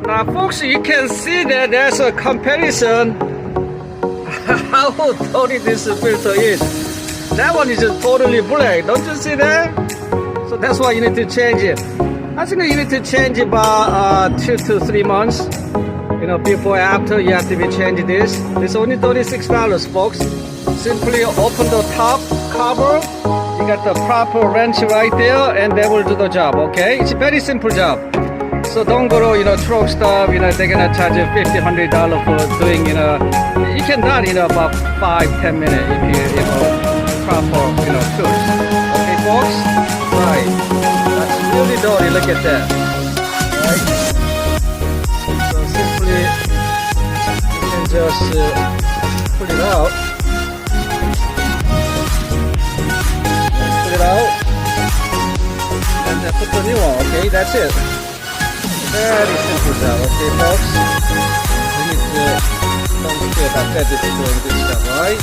Now folks, you can see that there's a comparison how dirty this filter is. That one is just totally black, don't you see that? So that's why you need to change it. I think you need to change it by 2 to 3 months. You know, before after you have to be changing this. It's only $36 folks. Simply open the top cover. You got the proper wrench right there and that will do the job, okay? It's a very simple job. So don't go to, truck stop, they're gonna charge you $50, $100 for doing, you can do it in about 5-10 minutes if you proper, tools. Okay, folks? Right. That's really dirty, look at that. Right? So simply, you can just pull it out. Pull it out. And then put the new one, okay? That's it. Very simple job, okay folks? We need to don't forget about that is doing this stuff, right?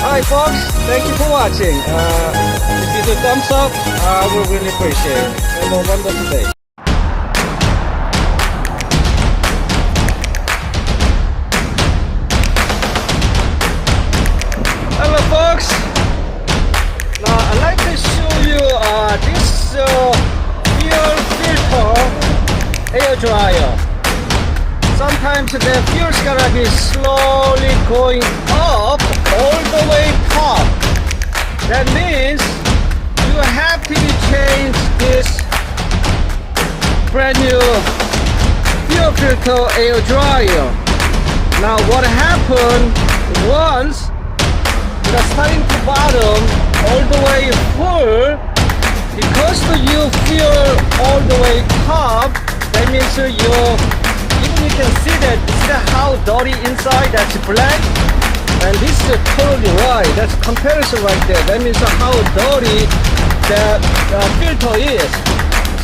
Alright folks, thank you for watching. If you do thumbs up, I will really appreciate it. Have a wonderful day. Hello folks. Now I'd like to show you this fuel filter air dryer. Sometimes the fuel's gonna be slowly going up all the way top. That means you have to change this brand new fuel filter air dryer. Now what happened once starting to bottom all the way full, because you fuel all the way top, that means even you can see that this is how dirty inside, that's black, and this is totally white. That's comparison right there. That means how dirty the filter is.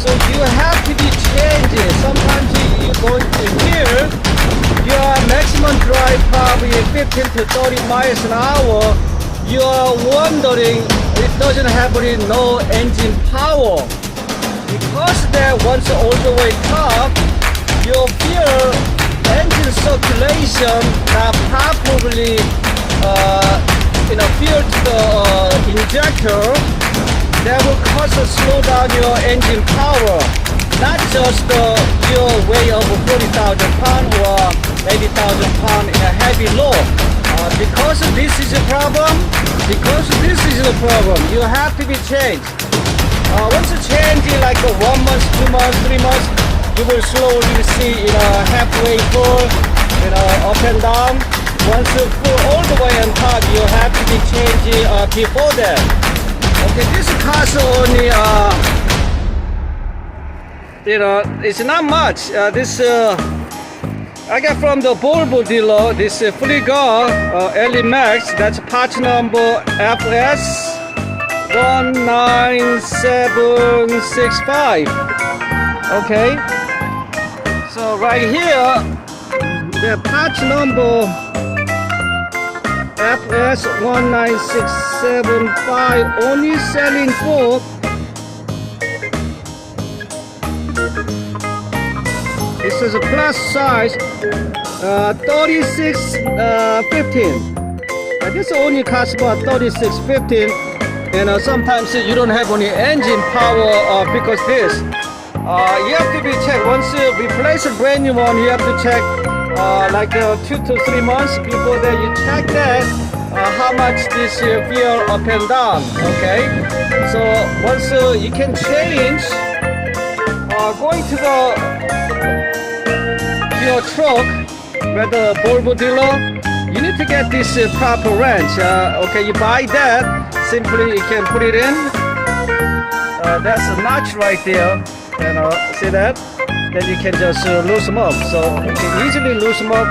So you have to be changing. Sometimes you're going to here, your maximum drive probably 15 to 30 miles an hour. You are wondering it doesn't have no engine power. Because that once all the way top, your fuel engine circulation not properly fuel to the injector, that will cause a slow down your engine power. Not just your weight of 40,000 pounds or 80,000 pounds in a heavy load. Because this is a problem, you have to be changed. Once you change it like 1 month, 2 months, 3 months, you will slowly see halfway full, up and down. Once you full all the way on top, you have to be changing before that. Okay, this costs only it's not much. This I got from the Volvo dealer. This Fligar LE Max. That's part number FS 19765. Okay, so right here the part number FS 19675 only selling for this is a plus size 3615. This only costs about 3615. And sometimes you don't have any engine power because this. You have to be checked. Once you replace a brand new one, you have to check like 2 to 3 months before that. You check that how much this fuel up and down. Okay. So once you can change, going to your truck with the Volvo dealer, you need to get this proper wrench. Okay, you buy that. Simply you can put it in. That's a notch right there. See that? Then you can just loosen them up. So you can easily loosen them up.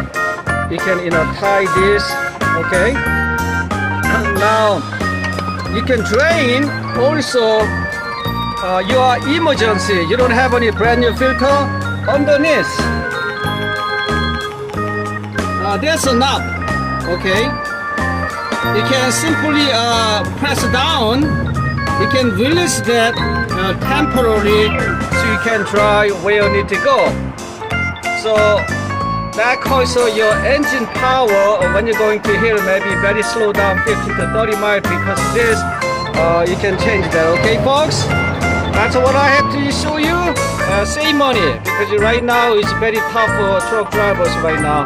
You can tie this. Okay. Now you can drain also your emergency. You don't have any brand new filter underneath. There's a knob. Okay. You can simply press down. You can release that temporarily so you can try where you need to go. So that also your engine power when you're going to hill, maybe very slow down 15 to 30 miles, because this you can change that. Okay folks, that's what I have to show you. Save money, because right now it's very tough for truck drivers right now.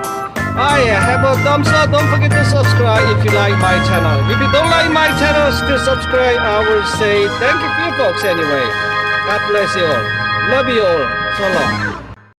Yeah, have a thumbs up. Don't forget to subscribe if you like my channel. If you don't like my channel, still subscribe. I will say thank you for you folks anyway. God bless you all. Love you all. So long.